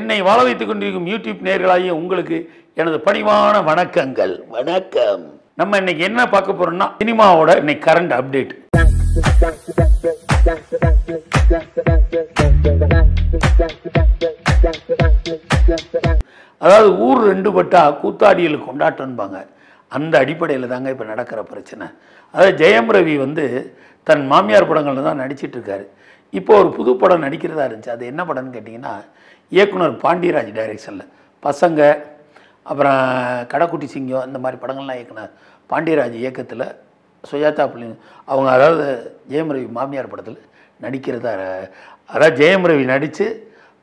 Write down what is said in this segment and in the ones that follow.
என்னை வாழ வைத்துக் கொண்டிருக்கும் யூடியூப் நேயர்களாகிய உங்களுக்கு எனது பணிவான வணக்கங்கள். வணக்கம். நம்ம இன்னைக்கு என்ன பார்க்க போறோம்னா சினிமாவோட இன்னைக்கு கரண்ட் அப்டேட். அதாவது ஊர் ரெண்டு பட்டா கூத்தாடியில் கொண்டாட்டம்பாங்க. அந்த அடிப்படையில் தாங்க இப்போ நடக்கிற பிரச்சனை. அதாவது ஜெயம் ரவி தன் மாமியார் படங்களில் தான் நடிச்சிட்டு இருக்காரு. இப்போ ஒரு புது படம் நடிக்கிறதா இருந்துச்சு. அது என்ன படம்னு கேட்டிங்கன்னா, இயக்குனர் பாண்டியராஜ் டைரக்ஷனில் பசங்க, அப்புறம் கடைக்குட்டி சிங்கம், இந்த மாதிரி படங்கள்லாம் இயக்குனர் பாண்டியராஜ் இயக்கத்தில் சுஜாதா பிள்ளைங்க அவங்க, அதாவது ஜெயம் ரவி மாமியார் படத்தில் நடிக்கிறதா, அதாவது ஜெயம் ரவி நடித்து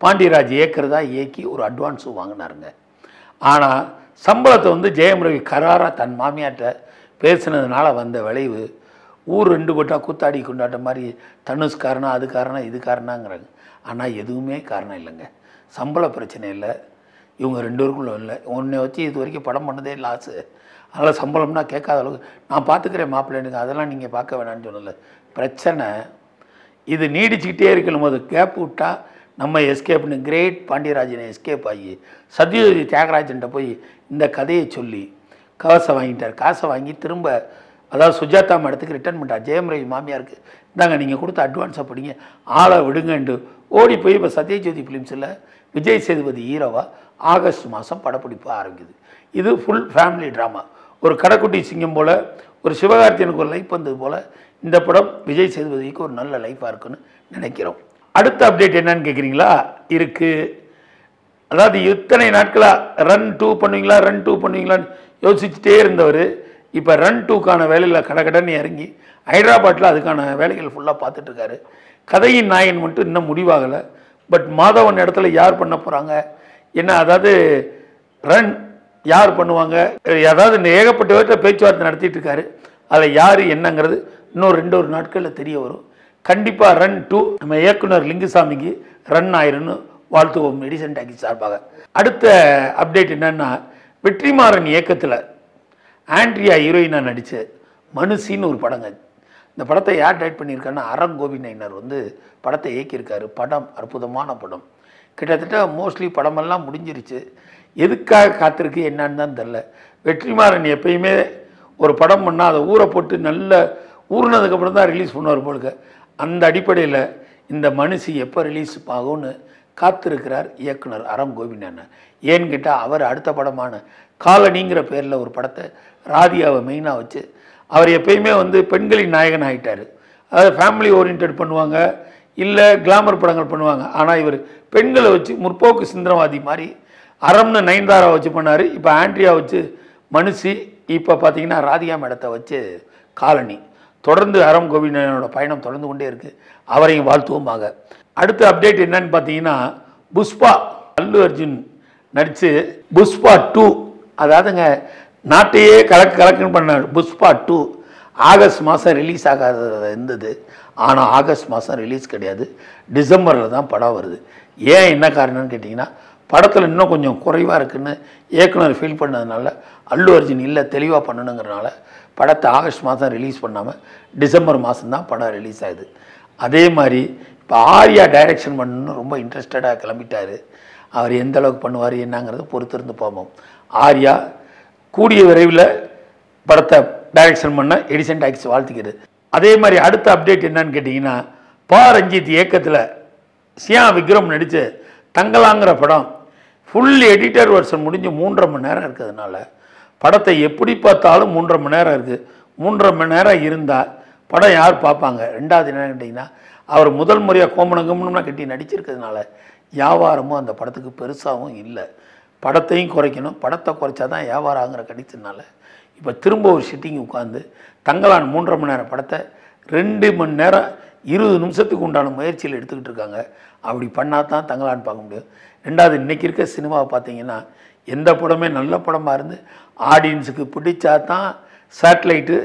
பாண்டியராஜ் இயக்கிறதா இயக்கி ஒரு அட்வான்ஸும் வாங்கினாருங்க. ஆனால் சம்பளத்தை ஜெயம் ரவி கராராக தன் மாமியார்கிட்ட பேசுனதுனால வந்த விளைவு ஊர் ரெண்டு பட்டா கூத்தாடி கொண்டாட்ட மாதிரி தனுஷ் காரணம், அது காரணம், இது காரணங்கிறாங்க. ஆனால் எதுவுமே காரணம் இல்லைங்க. சம்பள பிரச்சனை இல்லை, இவங்க ரெண்டு பேருக்குள்ள இல்லை. உன்னை வச்சு இது வரைக்கும் படம் பண்ணதே லாஸு. அதனால் சம்பளம்னா கேட்காத அளவுக்கு நான் பார்த்துக்கிறேன் மாப்பிள்ளைனுக்கு, அதெல்லாம் நீங்கள் பார்க்க வேணான்னு சொன்னல. பிரச்சனை இது நீடிச்சுக்கிட்டே இருக்கணும் போது கேப் விட்டால் நம்ம எஸ்கேப்னு கிரேட் பாண்டியராஜனை எஸ்கேப் ஆகி சத்யஜோதி தியாகராஜன்ட்ட போய் இந்த கதையை சொல்லி காசை வாங்கிட்டார். காசை வாங்கி திரும்ப, அதாவது சுஜாதா மேடத்துக்கு ரிட்டர்ன் பண்ணிட்டார். ஜெயம் ரவி மாமியாருக்கு இந்தாங்க நீங்கள் கொடுத்த அட்வான்ஸை படிங்க, ஆளை விடுங்கன்ட்டு ஓடி போய் இப்போ சத்யஜோதி ஃபிலிம்ஸில் விஜய் சேதுபதி ஹீரோவா ஆகஸ்ட் மாதம் படப்பிடிப்பு ஆரம்பிக்குது. இது ஃபுல் ஃபேமிலி ட்ராமா. ஒரு கடைக்குட்டி சிங்கம் போல், ஒரு சிவகார்த்தியனுக்கு ஒரு லைஃப் வந்தது போல் இந்த படம் விஜய் சேதுபதிக்கு ஒரு நல்ல லைஃபாக இருக்குன்னு நினைக்கிறோம். அடுத்த அப்டேட் என்னன்னு கேட்குறீங்களா? இருக்குது. அதாவது இத்தனை நாட்களாக ரன் 2 பண்ணுவீங்களான்னு யோசிச்சுட்டே இருந்தவர் இப்போ ரன் 2க்கான வேலையில் கடகடன்னு இறங்கி ஹைதராபாத்தில் அதுக்கான வேலைகள் ஃபுல்லாக பார்த்துட்ருக்காரு. கதையின் நாயகன் மட்டும் இன்னும் முடிவாகலை. பட் மாதவன் இடத்துல யார் பண்ண போகிறாங்க என்ன, அதாவது ரன் யார் பண்ணுவாங்க, அதாவது இந்த ஏகப்பட்ட பேர்கிட்ட பேச்சுவார்த்தை நடத்திட்டு இருக்காரு. அதில் யார் என்னங்கிறது இன்னும் 2 நாட்களில் தெரிய வரும். கண்டிப்பாக ரன் 2 நம்ம இயக்குனர் லிங்குசாமிக்கு ரன் ஆயிருன்னு வாழ்த்துவோம் எடிசன் டாக்கீஸ் சார்பாக. அடுத்த அப்டேட் என்னன்னா, வெற்றிமாறன் இயக்கத்தில் ஆண்ட்ரியா ஹீரோயினாக நடித்த மனுஷின்னு ஒரு படங்க. இந்த படத்தை யார் டைரக்ட் பண்ணியிருக்காருன்னா அரண் கோபிநயினர் படத்தை இயக்கியிருக்காரு. படம் அற்புதமான படம். கிட்டத்தட்ட மோஸ்ட்லி படமெல்லாம் முடிஞ்சிருச்சு. எதுக்காக காத்திருக்கு என்னன்னு தான் தெரில. வெற்றிமாறன் எப்பயுமே ஒரு படம் பண்ணால் அதை ஊற போட்டு நல்ல ஊறினதுக்கப்புறம் தான் ரிலீஸ் பண்ணுவார் போலுக்க. அந்த அடிப்படையில் இந்த மனுஷி எப்போ ரிலீஸ் ஆகும்னு காத்திருக்கிறார் இயக்குனர் அரண் கோபிநயினர். ஏன்னு கேட்டால் அவர் அடுத்த படமான காலனிங்கிற பேரில் ஒரு படத்தை ராதியாவை மெயினாக வச்சு அவர் எப்பயுமே பெண்களின் நாயகன் ஆகிட்டார். அதாவது ஃபேமிலி ஓரியன்ட் பண்ணுவாங்க, இல்லை கிளாமர் படங்கள் பண்ணுவாங்க. ஆனால் இவர் பெண்களை வச்சு முற்போக்கு சிந்தனவாதி மாதிரி அரம்னு நயன்தாரா வச்சு பண்ணார். இப்போ ஆண்ட்ரியா வச்சு மனுஷி, இப்போ பார்த்தீங்கன்னா ராதிகா மேடத்தை வச்சு காலனி. தொடர்ந்து அரண் கோபிநயனோட பயணம் தொடர்ந்து கொண்டே இருக்குது. அவரையும் வாழ்த்துவோமாக. அடுத்த அப்டேட் என்னன்னு பார்த்தீங்கன்னா, புஷ்பா அல்லு அர்ஜுன் நடித்து புஷ்பா 2, அதாவதுங்க நாட்டையே கலக்குன்னு பண்ணார். புஷ்பா 2 ஆகஸ்ட் மாதம் ரிலீஸ் ஆகாத இருந்தது. ஆனால் ஆகஸ்ட் மாதம் ரிலீஸ் கிடையாது, டிசம்பரில் தான் படம் வருது. ஏன் என்ன காரணம்னு கேட்டிங்கன்னா, படத்தில் இன்னும் கொஞ்சம் குறைவாக இருக்குதுன்னு இயக்குனர் ஃபீல் பண்ணதுனால அல்லு அர்ஜுன் இல்லை தெளிவாக பண்ணணுங்கிறனால படத்தை ஆகஸ்ட் மாதம் ரிலீஸ் பண்ணாமல் டிசம்பர் மாதம் தான் படம் ரிலீஸ் ஆகுது. அதே மாதிரி இப்போ ஆர்யா டைரக்ஷன் பண்ணணுன்னு ரொம்ப இன்ட்ரெஸ்டடாக கிளம்பிட்டார். அவர் எந்த அளவுக்கு பண்ணுவார் என்னங்கிறத பொறுத்திருந்து பார்ப்போம். ஆர்யா கூடிய விரைவில் படத்தை டைரக்ஷன் பண்ண எடிசன் டாக்கீஸ் வாழ்த்துக்கிறது. அதே மாதிரி அடுத்த அப்டேட் என்னன்னு கேட்டிங்கன்னா, பா ரஞ்சித் இயக்கத்தில் சியா விக்ரம் நடித்த தங்கலாங்கிற படம் ஃபுல் எடிட்டர் வெர்ஷன் முடிஞ்சு 3.5 மணி நேரம் இருக்கிறதுனால படத்தை எப்படி பார்த்தாலும் 3.5 மணி நேரம் இருக்குது. 3.5 மணி நேரம் இருந்தால் படம் யார் பார்ப்பாங்க? ரெண்டாவது என்னன்னு கேட்டிங்கன்னா, அவர் முதல் முறையாக கோமணங்கம்னா கட்டி நடிச்சிருக்கிறதுனால வியாபாரமும் அந்த படத்துக்கு பெருசாகவும் இல்லை. படத்தையும் குறைக்கணும், படத்தை குறைச்சா தான் வியாபாரம் ஆகிற கடிச்சதுனால இப்போ திரும்ப ஒரு ஷிட்டிங் உட்காந்து தங்கலான் 3.5 மணி நேரம் படத்தை 2 மணி நேரம் 20 நிமிஷத்துக்கு உண்டான முயற்சியில் எடுத்துக்கிட்டு இருக்காங்க. அப்படி பண்ணால் தான் தங்கலான் பார்க்க முடியும். ரெண்டாவது, இன்றைக்கி இருக்க சினிமாவை பார்த்தீங்கன்னா எந்த படமே நல்ல படமாக இருந்து ஆடியன்ஸுக்கு பிடிச்சா தான் சேட்டலைட்டு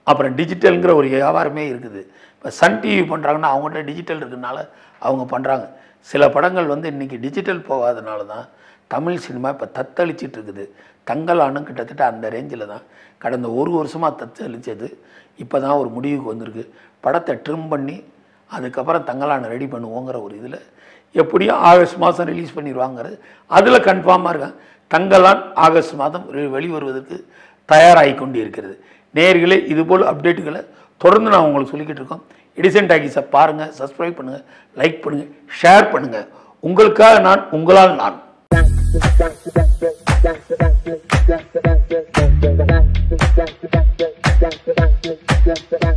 அப்புறம் டிஜிட்டலுங்கிற ஒரு வியாபாரமே இருக்குது. இப்போ சன் டிவி பண்ணுறாங்கன்னா அவங்கள்ட்ட டிஜிட்டல் இருக்கிறதுனால அவங்க பண்ணுறாங்க. சில படங்கள் இன்றைக்கி டிஜிட்டல் போகாதனால தான் தமிழ் சினிமா இப்போ தத்தளிச்சிட்டு இருக்குது. தங்கலானும் கிட்டத்தட்ட அந்த ரேஞ்சில் தான் கடந்த 1 வருஷமாக தத்தளிச்சது. இப்போ தான் ஒரு முடிவுக்கு வந்திருக்கு. படத்தை ட்ரிம் பண்ணி அதுக்கப்புறம் தங்கலானை ரெடி பண்ணுவோங்கிற ஒரு இதில் எப்படியும் ஆகஸ்ட் மாதம் ரிலீஸ் பண்ணிடுவாங்கிறது அதில் கன்ஃபார்மாக இருக்காங்க. தங்கலான் ஆகஸ்ட் மாதம் வெளிவருவதற்கு தயாராகி கொண்டு இருக்கிறது. நேயர்களே, இதுபோல் அப்டேட்டுகளை தொடர்ந்து நான் உங்களுக்கு சொல்லிக்கிட்டு இருக்கோம். எடிசன் டாக்கீஸை பாருங்கள், சப்ஸ்கிரைப் பண்ணுங்கள், லைக் பண்ணுங்கள், ஷேர் பண்ணுங்கள். உங்களுக்காக நான், உங்களால் நான்.